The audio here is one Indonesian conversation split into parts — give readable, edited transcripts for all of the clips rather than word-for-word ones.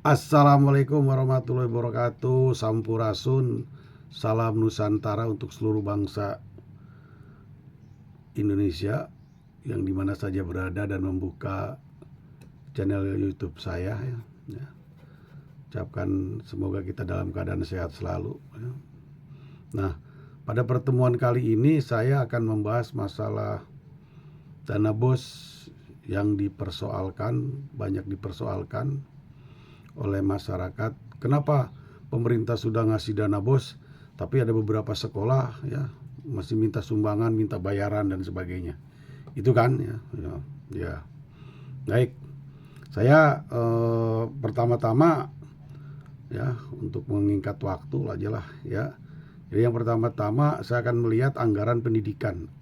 Assalamualaikum warahmatullahi wabarakatuh. Sampurasun. Salam Nusantara untuk seluruh bangsa Indonesia yang dimana saja berada dan membuka channel YouTube saya ya. Ucapkan semoga kita dalam keadaan sehat selalu ya. Nah, pada pertemuan kali ini saya akan membahas masalah dana BOS yang banyak dipersoalkan oleh masyarakat. Kenapa pemerintah sudah ngasih dana BOS, tapi ada beberapa sekolah ya masih minta sumbangan, minta bayaran dan sebagainya. Itu kan ya. Baik. Saya pertama-tama ya untuk mengingat waktu aja lah ya. Jadi yang pertama-tama saya akan melihat anggaran pendidikan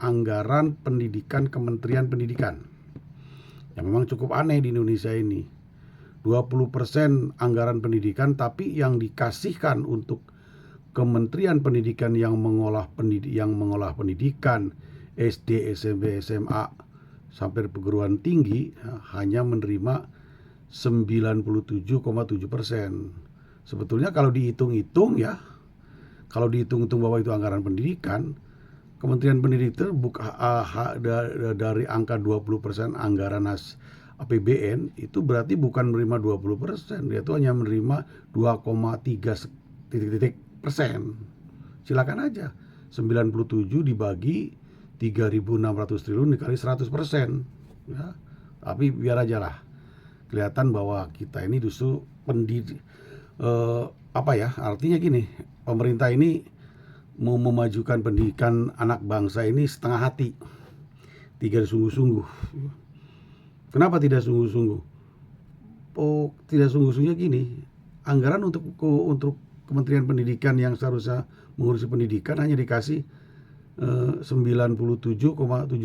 Kementerian Pendidikan. Yang memang cukup aneh di Indonesia ini. 20% anggaran pendidikan, tapi yang dikasihkan untuk Kementerian Pendidikan yang mengolah pendidikan SD, SMP, SMA sampai perguruan tinggi hanya menerima 97,7%. Sebetulnya kalau dihitung-hitung bahwa itu anggaran pendidikan, Kementerian Pendidikan dari angka 20% anggaran APBN itu berarti bukan menerima 20%, dia itu hanya menerima 2,3%. Silakan aja 97 dibagi 3.600 triliun dikali 100% ya. Tapi biar aja lah, kelihatan bahwa kita ini justru artinya gini, pemerintah ini mau memajukan pendidikan anak bangsa ini setengah hati, tidak sungguh-sungguh. Kenapa tidak sungguh-sungguh? Tidak sungguh-sungguhnya gini, anggaran untuk Kementerian Pendidikan yang seharusnya mengurusi pendidikan hanya dikasih 97,7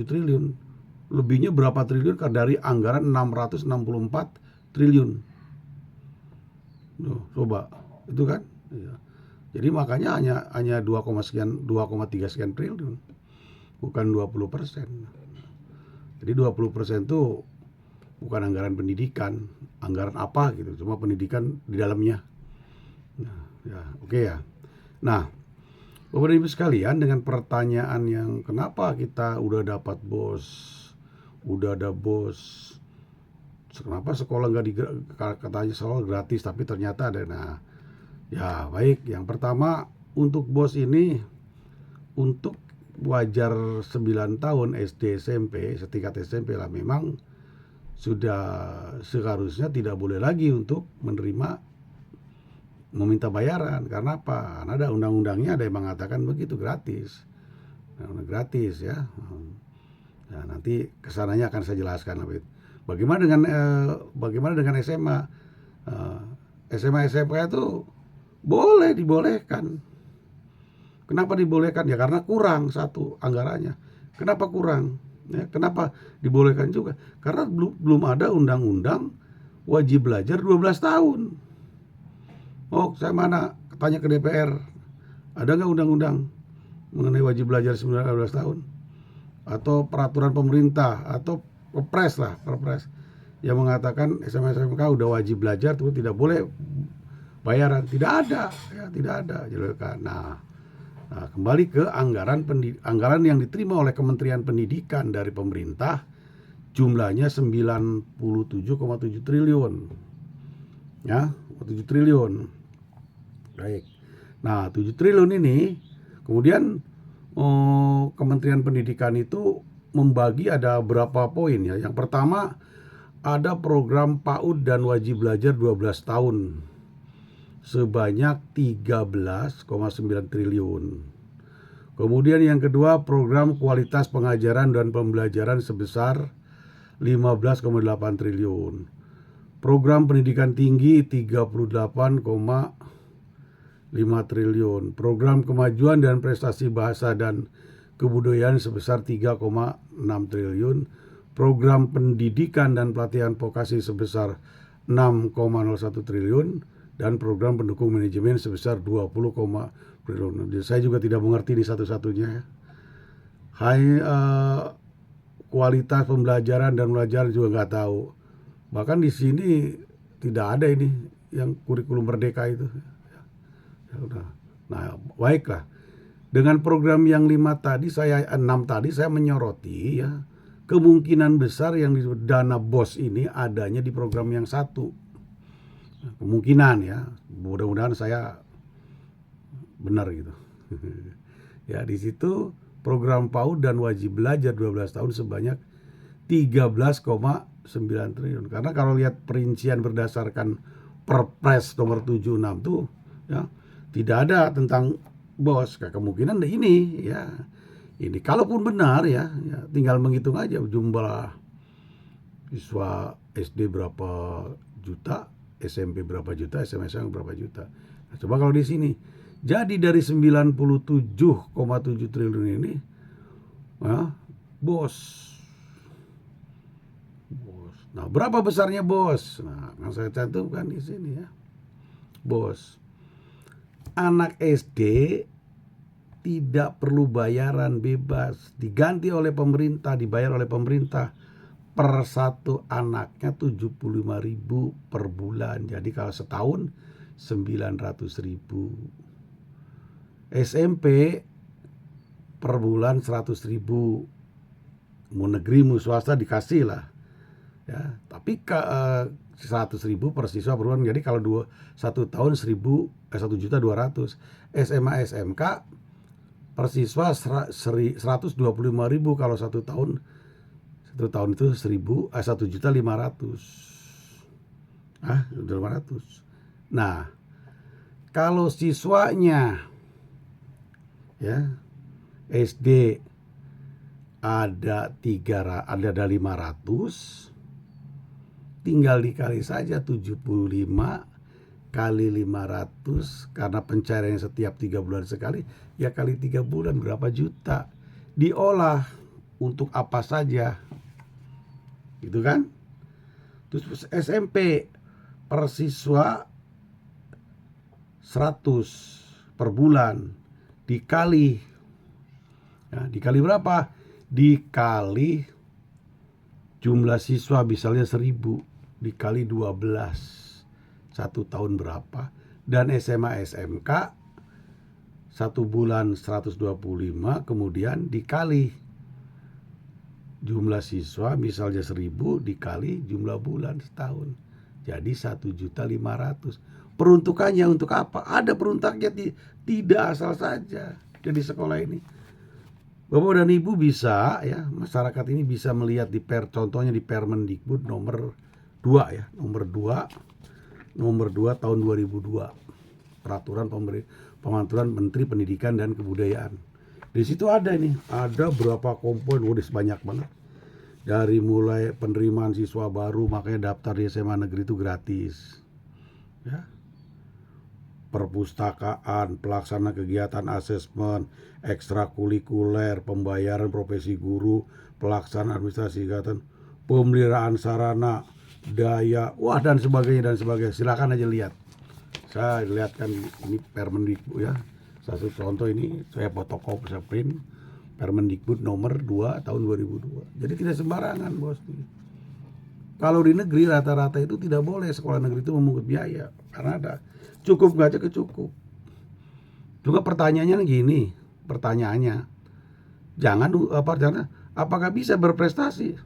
triliun. Lebihnya berapa triliun dari anggaran 664 triliun. Coba, itu kan? Ya. Jadi makanya hanya 2,3 sekian triliun, bukan 20%. Jadi 20% itu bukan anggaran pendidikan, anggaran apa gitu, cuma pendidikan di dalamnya. Oke ya. Nah, Bapak Ibu sekalian, dengan pertanyaan yang kenapa kita udah dapat BOS, udah ada BOS, kenapa sekolah katanya sekolah gratis tapi ternyata ada. Nah, ya baik, yang pertama untuk BOS ini untuk wajar 9 tahun SD SMP, setingkat SMP lah, memang sudah seharusnya tidak boleh lagi untuk meminta bayaran. Karena apa? Karena ada undang-undangnya, ada yang mengatakan begitu, gratis ya. Nah, nanti kesananya akan saya jelaskan lebih. Bagaimana dengan SMA? SMA SMK itu dibolehkan. Kenapa dibolehkan? Ya karena kurang satu anggarannya. Kenapa kurang? Ya, kenapa dibolehkan juga? Karena belum ada undang-undang wajib belajar 12 tahun. Oh, saya mana? Tanya ke DPR. Ada nggak undang-undang mengenai wajib belajar 19 tahun? Atau peraturan pemerintah atau perpres yang mengatakan SMA SMK udah wajib belajar, terus tidak boleh bayaran. Tidak ada. Nah, kembali ke anggaran yang diterima oleh Kementerian Pendidikan dari pemerintah, jumlahnya 97,7 triliun. Ya, 7 triliun. Baik. Nah, 7 triliun ini kemudian Kementerian Pendidikan itu membagi ada berapa poin ya. Yang pertama, ada program PAUD dan wajib belajar 12 tahun sebanyak 13,9 triliun. Kemudian yang kedua, program kualitas pengajaran dan pembelajaran sebesar 15,8 triliun. Program pendidikan tinggi 38,5 triliun. Program kemajuan dan prestasi bahasa dan kebudayaan sebesar 3,6 triliun. Program pendidikan dan pelatihan vokasi sebesar 6,01 triliun. Dan program pendukung manajemen sebesar 20, triliun. Saya juga tidak mengerti ini satu-satunya. Kualitas pembelajaran dan belajar juga nggak tahu. Bahkan di sini tidak ada ini yang kurikulum merdeka itu. Ya udah. Nah, baiklah. Dengan program yang 6 tadi saya menyoroti ya, kemungkinan besar yang disebut dana BOS ini adanya di program yang satu. Nah, kemungkinan ya, mudah-mudahan saya benar gitu. Ya, di situ program PAUD dan wajib belajar 12 tahun sebanyak 13,9 triliun. Karena kalau lihat perincian berdasarkan Perpres nomor 76 tuh ya, tidak ada tentang BOS. Kemungkinan ini ya. Ini kalaupun benar ya, tinggal menghitung aja jumlah siswa SD berapa juta, SMP berapa juta, SMA berapa juta. Nah, coba kalau di sini. Jadi dari 97,7 triliun ini ya, BOS. Nah, berapa besarnya BOS? Nah, yang saya cantumkan di sini ya. BOS. Anak SD tidak perlu bayaran bebas, diganti oleh pemerintah, dibayar oleh pemerintah per satu anaknya 75.000 per bulan. Jadi kalau setahun 900.000. SMP per bulan 100.000. Mau negeri mau swasta dikasih lah. Ya, tapi 100.000 per siswa per bulan. Jadi kalau satu tahun 1.200.000. SMA SMK per siswa 125.000 kalau satu tahun itu 1.500.000. 500. Nah, kalau siswanya ya SD ada 500, tinggal dikali saja 75 kali 500 karena pencairannya setiap 3 bulan sekali, ya kali 3 bulan berapa juta. Diolah untuk apa saja, gitu kan? Terus SMP per siswa 100 per bulan dikali berapa? Dikali jumlah siswa misalnya 1.000 dikali 12 satu tahun berapa. Dan SMA SMK satu bulan 125, kemudian dikali jumlah siswa misalnya 1.000 dikali jumlah bulan setahun, jadi 1.500.000. Peruntukannya untuk apa? Ada peruntuknya, tidak asal saja jadi sekolah ini. Bapak dan Ibu bisa ya, masyarakat ini bisa melihat contohnya di Permendikbud nomor 2 ya, nomor 2 tahun 2002. Peraturan Pengaturan Menteri Pendidikan dan Kebudayaan. Di situ ada berapa komponen, banyak banget. Dari mulai penerimaan siswa baru, makanya daftar di SMA negeri itu gratis. Ya. Perpustakaan, pelaksana kegiatan asesmen, ekstrakurikuler, pembayaran profesi guru, pelaksanaan administrasi kegiatan, pemeliharaan sarana, daya, dan sebagainya. Silakan aja lihat. Saya lihatkan ini Permendikbud ya. Satu contoh ini saya fotokopi, saya print Permendikbud nomor 2 tahun 2002. Jadi tidak sembarangan, Bos. Kalau di negeri rata-rata itu tidak boleh sekolah negeri itu memungut biaya karena ada cukup nggak cukup cukup. Juga pertanyaannya gini, apakah bisa berprestasi?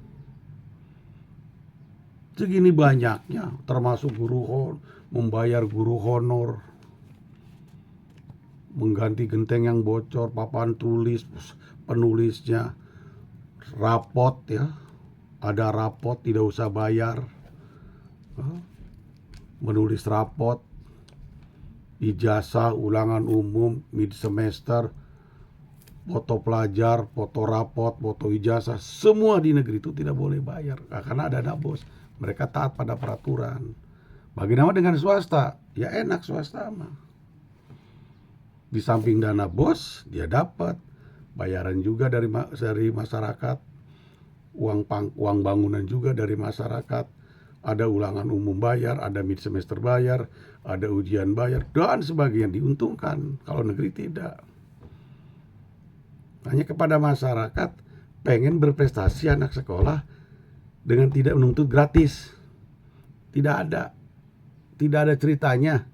Segini banyaknya, termasuk membayar guru honor, mengganti genteng yang bocor, papan tulis, penulisnya, rapot ya, ada rapot tidak usah bayar, menulis rapot, ijazah, ulangan umum, mid semester, foto pelajar, foto rapot, foto ijazah, semua di negeri itu tidak boleh bayar karena ada dana BOS. Mereka taat pada peraturan. Bagaimana dengan swasta? Ya enak swasta mah. Di samping dana BOS, dia dapat bayaran juga dari masyarakat, uang bangunan juga dari masyarakat, ada ulangan umum bayar, ada mid semester bayar, ada ujian bayar, dan sebagainya, diuntungkan. Kalau negeri tidak. Hanya kepada masyarakat pengen berprestasi anak sekolah dengan tidak menuntut gratis. Tidak ada. tidak ada ceritanya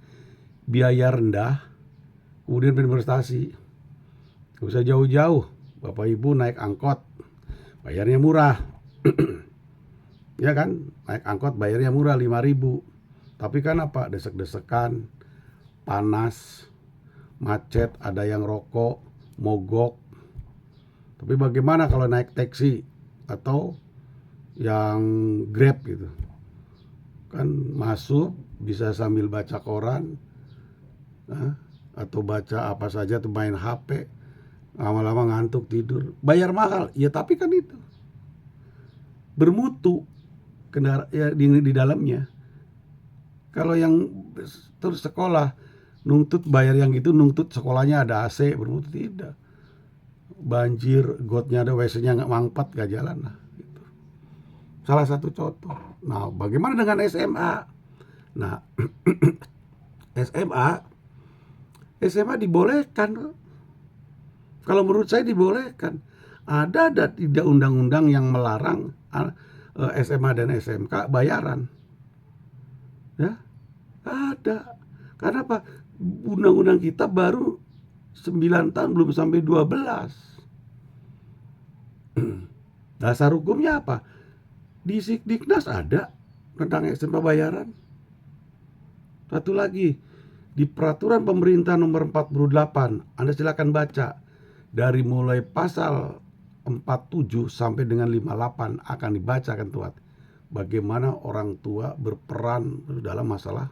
biaya rendah kemudian berprestasi. Gak usah jauh-jauh, Bapak Ibu naik angkot bayarnya murah. Ya kan, naik angkot bayarnya murah 5.000. Tapi kan apa, desek-desekan, panas, macet, ada yang rokok, mogok. Tapi bagaimana kalau naik taksi atau yang Grab gitu, kan masuk bisa sambil baca koran, atau baca apa saja, tuh main HP, lama-lama ngantuk tidur, bayar mahal. Ya tapi kan itu bermutu ya, di dalamnya. Kalau yang terus sekolah nuntut bayar yang gitu, nuntut sekolahnya ada AC bermutu, tidak. Banjir, gotnya ada, WC-nya nggak mangpat, nggak jalan. Nah, gitu. Salah satu contoh. Nah, bagaimana dengan SMA? Nah, SMA dibolehkan. Kalau menurut saya dibolehkan. Ada tidak undang-undang yang melarang SMA dan SMK bayaran. Ya, ada. Karena apa? Undang-undang kita baru 9 tahun, belum sampai 12. Dasar hukumnya apa? Di Sikdiknas ada tentang SMA bayaran. Satu lagi, di peraturan pemerintah nomor 48, Anda silakan baca. Dari mulai pasal 47 sampai dengan 58 akan dibacakan tuat. Bagaimana orang tua berperan dalam masalah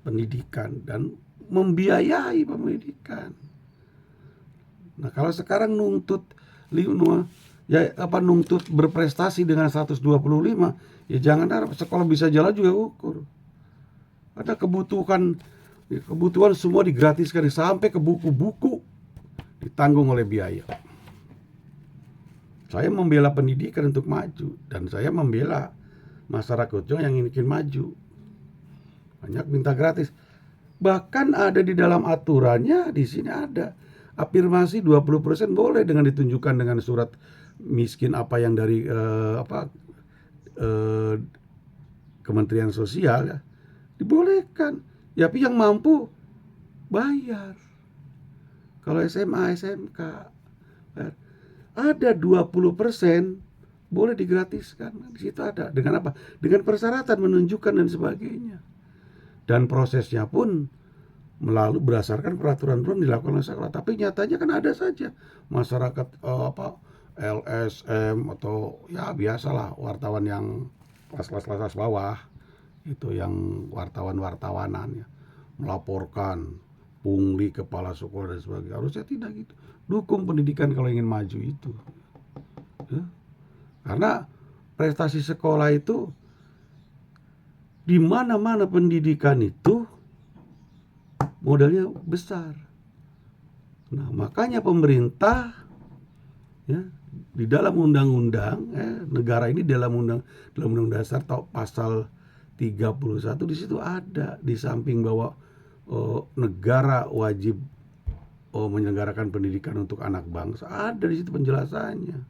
pendidikan dan membiayai pendidikan. Nah, kalau sekarang nuntut nuntut berprestasi dengan 125, ya jangan harap sekolah bisa jalan juga ukur. Ada kebutuhan semua digratiskan, sampai ke buku-buku ditanggung oleh biaya. Saya membela pendidikan untuk maju, dan saya membela masyarakat yang ingin maju. Banyak minta gratis. Bahkan ada di dalam aturannya, di sini ada afirmasi 20% boleh dengan ditunjukkan dengan surat miskin apa yang dari Kementerian Sosial, ya, dibolehkan. Ya, tapi yang mampu bayar. Kalau SMA, SMK ada 20% boleh digratiskan. Di situ ada. Dengan apa? Dengan persyaratan menunjukkan dan sebagainya. Dan prosesnya pun berdasarkan peraturan-peraturan dilakukan oleh sekolah. Tapi nyatanya kan ada saja masyarakat LSM atau ya biasalah wartawan yang kelas bawah itu, yang wartawan-wartawanan ya, melaporkan pungli kepala sekolah dan sebagainya. Harusnya tidak gitu. Dukung pendidikan kalau ingin maju itu. Ya. Karena prestasi sekolah itu di mana-mana, pendidikan itu modalnya besar. Nah, makanya pemerintah ya di dalam undang-undang negara ini, dalam undang dasar atau pasal 31 di situ ada, di samping bahwa negara wajib menyelenggarakan pendidikan untuk anak bangsa, ada di situ penjelasannya.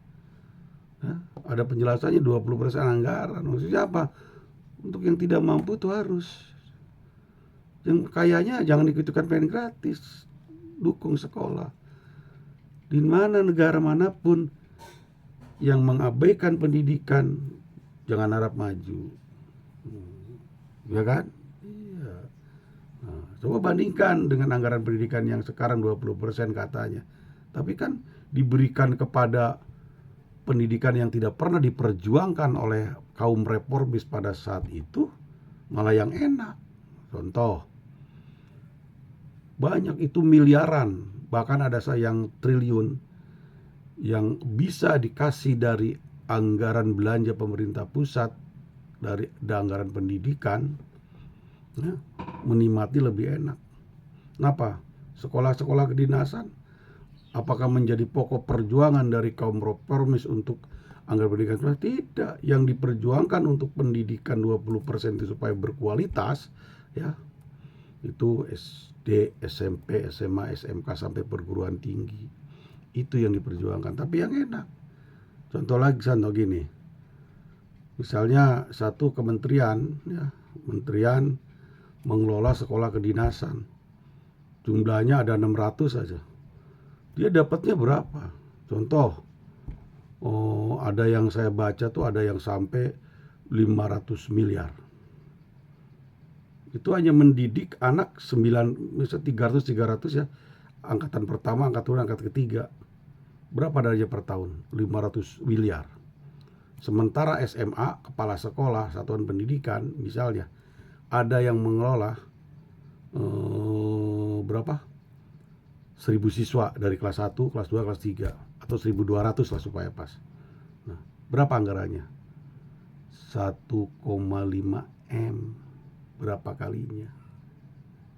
Ada penjelasannya 20% anggaran. Maksudnya apa? Untuk yang tidak mampu itu harus. Yang kayaknya jangan ikut-ikutan pengen gratis. Dukung sekolah. Di mana negara manapun yang mengabaikan pendidikan, jangan harap maju. Ya kan? Iya. Nah, coba bandingkan dengan anggaran pendidikan yang sekarang 20% katanya. Tapi kan diberikan kepada pendidikan yang tidak pernah diperjuangkan oleh kaum reformis pada saat itu, malah yang enak. Contoh, banyak itu miliaran, bahkan ada yang triliun yang bisa dikasih dari anggaran belanja pemerintah pusat, dari anggaran pendidikan, ya, menikmati lebih enak. Kenapa? Sekolah-sekolah kedinasan apakah menjadi pokok perjuangan dari kaum reformis untuk anggaran pendidikan? Tidak. Yang diperjuangkan untuk pendidikan 20% itu supaya berkualitas, ya, itu SD, SMP, SMA, SMK sampai perguruan tinggi. Itu yang diperjuangkan, tapi yang enak. Contoh gini. Misalnya satu kementerian, ya, kementerian mengelola sekolah kedinasan. Jumlahnya ada 600 saja. Dia dapatnya berapa? Contoh, ada yang saya baca tuh ada yang sampai 500 miliar. Itu hanya mendidik anak 9, misalnya 300 ya. Angkatan pertama, angkatan ketiga. Berapa dana per tahun? 500 miliar. Sementara SMA, kepala sekolah, satuan pendidikan misalnya, ada yang mengelola berapa? 1000 siswa dari kelas 1, kelas 2, kelas 3, atau 1200 lah supaya pas. Nah, berapa anggarannya? 1,5 M. Berapa kalinya?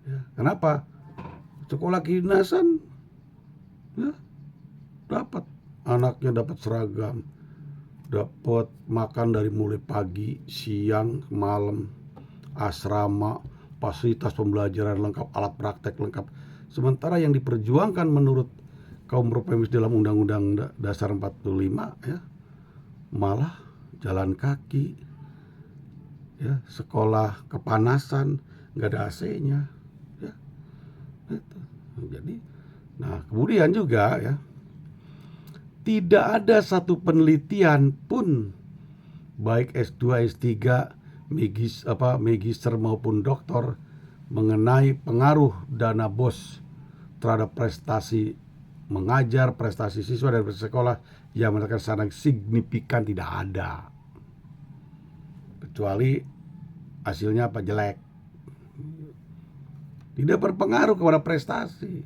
Ya, kenapa? Sekolah kedinasan ya, dapat anaknya dapat seragam, dapat makan dari mulai pagi, siang, malam, asrama, fasilitas pembelajaran lengkap, alat praktek lengkap. Sementara yang diperjuangkan menurut kaum pro-feminis dalam Undang-Undang Dasar 45 ya, malah jalan kaki, ya, sekolah kepanasan, nggak ada AC-nya, ya, gitu. Jadi, nah kemudian juga ya, tidak ada satu penelitian pun baik S2, S3, magister maupun doktor mengenai pengaruh dana BOS terhadap prestasi mengajar, prestasi siswa dan prestasi sekolah yang menunjukkan sangat signifikan, tidak ada. Kecuali hasilnya apa? Jelek. Tidak berpengaruh kepada prestasi.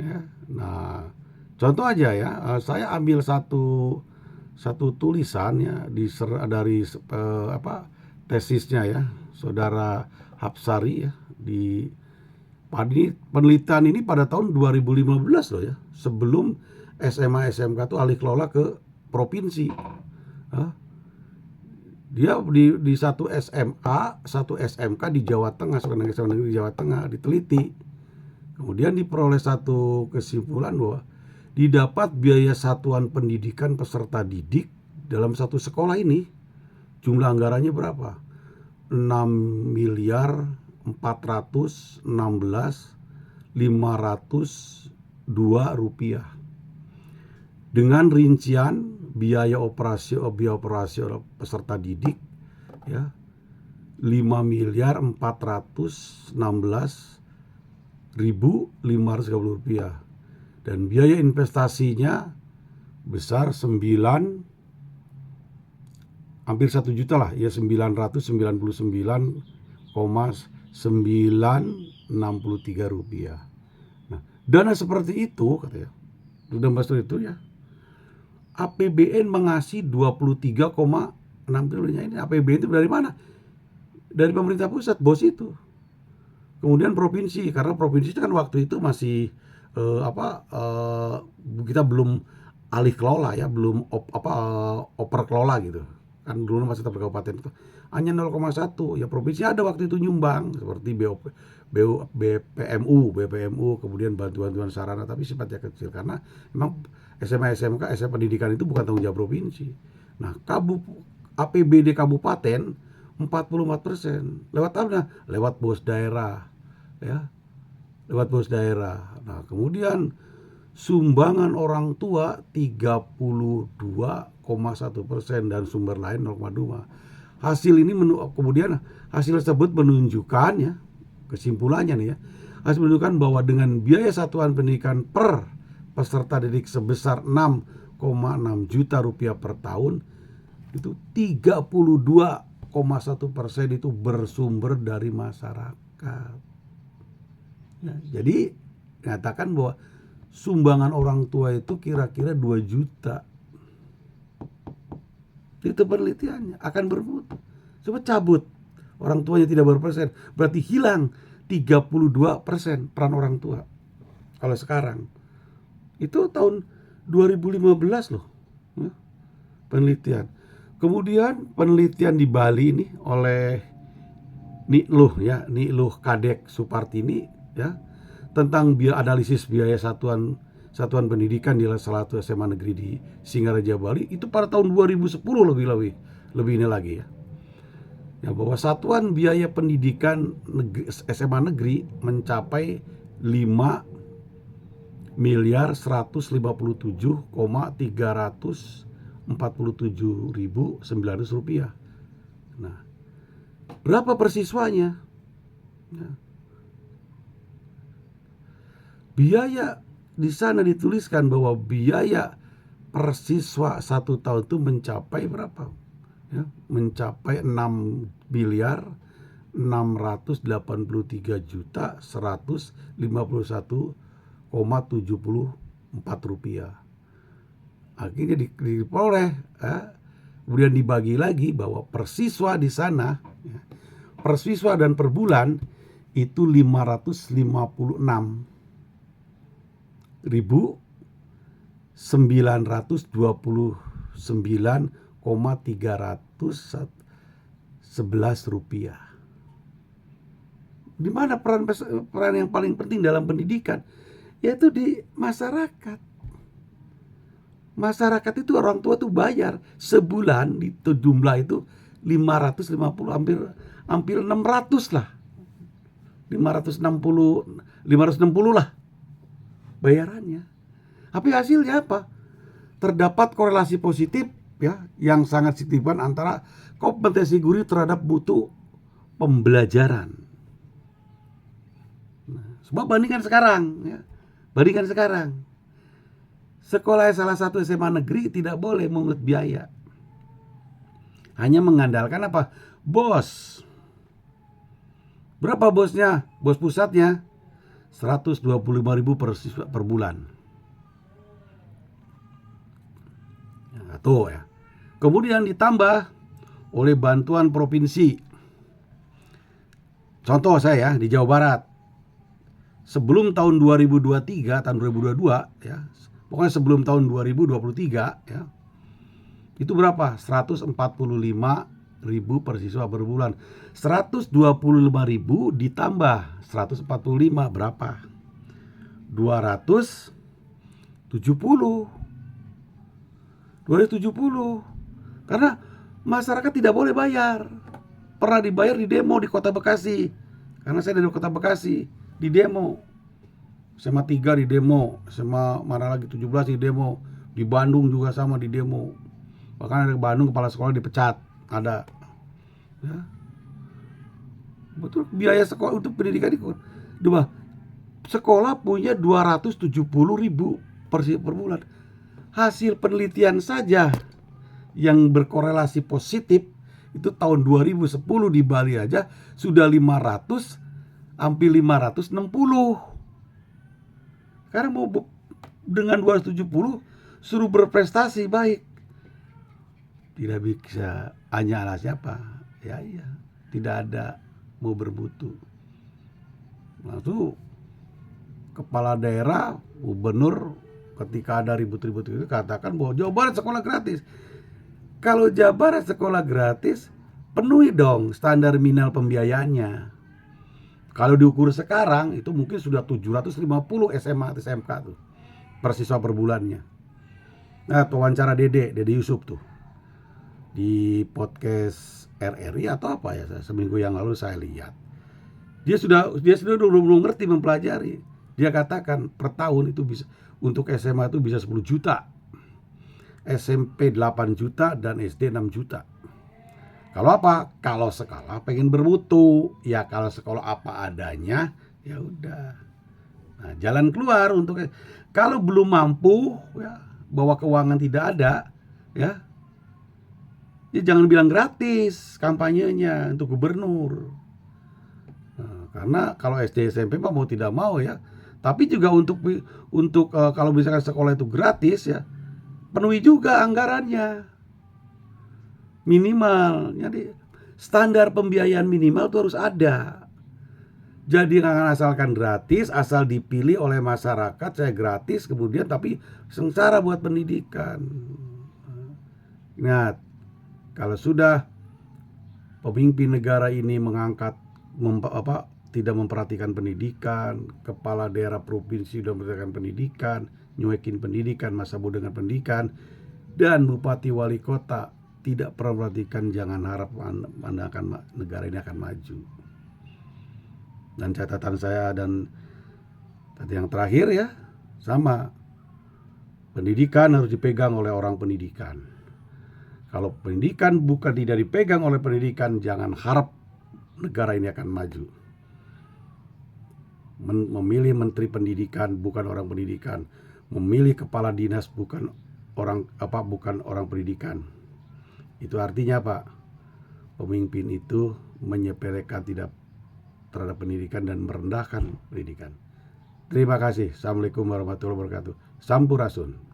Ya. Nah, contoh aja ya, saya ambil satu tulisan ya dari tesisnya ya, Saudara Hapsari ya di penelitian ini pada tahun 2015 loh ya, sebelum SMA SMK itu alih kelola ke provinsi. Dia di satu SMA, satu SMK di Jawa Tengah, sekolah negeri di Jawa Tengah diteliti. Kemudian diperoleh satu kesimpulan bahwa didapat biaya satuan pendidikan peserta didik dalam satu sekolah ini jumlah anggarannya berapa? 6.416.502 rupiah. Dengan rincian biaya operasi peserta didik ya 5.416.530 rupiah, dan biaya investasinya besar hampir 1 juta lah ya, 999,963 rupiah. Nah, dana seperti itu katanya, sudah bahas itu ya, APBN mengasih 23,6 triliun. Ini APBN itu dari mana? Dari pemerintah pusat, bos itu. Kemudian provinsi, karena provinsi itu kan waktu itu masih kita belum alih kelola ya, belum oper kelola gitu. Kan dulu masih tetap kabupaten itu. Hanya 0,1 ya, provinsi ada waktu itu nyumbang seperti BPMU, kemudian bantuan sarana, tapi sifatnya kecil karena memang SMA SMK SMA pendidikan itu bukan tanggung jawab provinsi. Nah, APBD kabupaten 44%. Lewat apa? Lewat bos daerah ya. Lewat bos daerah. Nah, kemudian sumbangan orang tua 32,1% dan sumber lain 0,2. Hasil ini kemudian hasil tersebut menunjukkan ya, kesimpulannya nih ya, hasil menunjukkan bahwa dengan biaya satuan pendidikan per peserta didik sebesar 6,6 juta rupiah per tahun, itu 32,1% itu bersumber dari masyarakat. Ya, jadi nyatakan bahwa sumbangan orang tua itu kira-kira 2 juta. Itu penelitiannya akan bermutu. Coba cabut orang tuanya tidak berpersen, berarti hilang 32% peran orang tua. Kalau sekarang itu tahun 2015 loh penelitian. Kemudian penelitian di Bali ini oleh Niluh Kadek Supartini ya, tentang analisis biaya satuan pendidikan di salah satu SMA negeri di Singaraja Bali itu pada tahun 2010 lebih ini lagi ya. ya, bahwa satuan biaya pendidikan SMA negeri mencapai 5.347,347.900 rupiah. Nah, berapa per siswanya? Ya. Biaya di sana dituliskan bahwa biaya per siswa 1 tahun itu mencapai berapa? Ya, mencapai 6.181.154 rupiah. Akhirnya diperoleh, kemudian dibagi lagi bahwa per siswa di sana, ya, per siswa dan per bulan itu 559.311 rupiah. Di mana peran yang paling penting dalam pendidikan? Yaitu di masyarakat. Masyarakat itu orang tua tuh bayar sebulan itu jumlah itu 550, hampir 600 lah. 560 lah bayarannya. Tapi hasilnya apa? Terdapat korelasi positif, ya, yang sangat signifikan antara kompetensi guru terhadap mutu pembelajaran. Nah, sebab bandingkan sekarang, ya. Bandingkan sekarang. Sekolah salah satu SMA negeri tidak boleh memungut biaya. Hanya mengandalkan apa? Bos. Berapa bosnya? Bos pusatnya 125.000 per bulan. Nah, tuh ya. Kemudian ditambah oleh bantuan provinsi. Contoh saya di Jawa Barat. Sebelum tahun 2023, tahun 2022, ya. Pokoknya sebelum tahun 2023, ya. Itu berapa? 145.000 per siswa per bulan. 125.000 ditambah 145 berapa? 270. Karena masyarakat tidak boleh bayar. Pernah dibayar di demo di Kota Bekasi. Karena saya dari Kota Bekasi, di demo. SMA 3 di demo, SMA mana lagi 17 di demo. Di Bandung juga sama di demo. Bahkan ada Bandung kepala sekolah dipecat, ada. Ya. Betul, biaya sekolah untuk pendidikan itu. Sekolah punya 270.000 per bulan. Hasil penelitian saja yang berkorelasi positif itu tahun 2010 di Bali aja sudah 500, hampir 560. Karena mau dengan 270 suruh berprestasi baik. Tidak bisa, hanya ala siapa? Ya iya, tidak ada mau bermutu. Nah itu kepala daerah, gubernur ketika ada ribut-ribut itu katakan bahwa Jawa Barat sekolah gratis. Kalau Jawa Barat sekolah gratis, penuhi dong standar minimal pembiayaannya. Kalau diukur sekarang itu mungkin sudah 750 SMA atau SMK tuh per siswa per bulannya. Nah, wawancara Dede Yusuf tuh di podcast RRI atau apa ya, seminggu yang lalu saya lihat. Dia sudah belum ngerti mempelajari. Dia katakan per tahun itu bisa untuk SMA itu bisa 10 juta. SMP 8 juta dan SD 6 juta. Kalau apa? Kalau sekolah pengen bermutu, ya kalau sekolah apa adanya, ya udah. Nah, jalan keluar untuk kalau belum mampu, ya, bahwa keuangan tidak ada, ya jangan bilang gratis kampanyenya untuk gubernur. Nah, karena kalau SD SMP mau tidak mau ya. Tapi juga untuk kalau misalkan sekolah itu gratis ya, penuhi juga anggarannya. Minimal. Jadi standar pembiayaan minimal itu harus ada. Jadi jangan asalkan gratis, asal dipilih oleh masyarakat saya gratis kemudian tapi sengsara buat pendidikan. Ingat, kalau sudah pemimpin negara ini mengangkat tidak memperhatikan pendidikan, kepala daerah provinsi sudah memperhatikan pendidikan, nyuekin pendidikan, masa bodoh dengan pendidikan, dan bupati wali kota tidak pernah perhatikan, jangan harap negara ini akan maju. Dan catatan saya dan tadi yang terakhir ya, sama, pendidikan harus dipegang oleh orang pendidikan. Kalau pendidikan bukan tidak dipegang oleh pendidikan, jangan harap negara ini akan maju. Memilih menteri pendidikan bukan orang pendidikan, memilih kepala dinas bukan orang pendidikan. Itu artinya Pak, pemimpin itu menyepelekan tidak terhadap pendidikan dan merendahkan pendidikan. Terima kasih. Assalamualaikum warahmatullahi wabarakatuh. Sampurasun.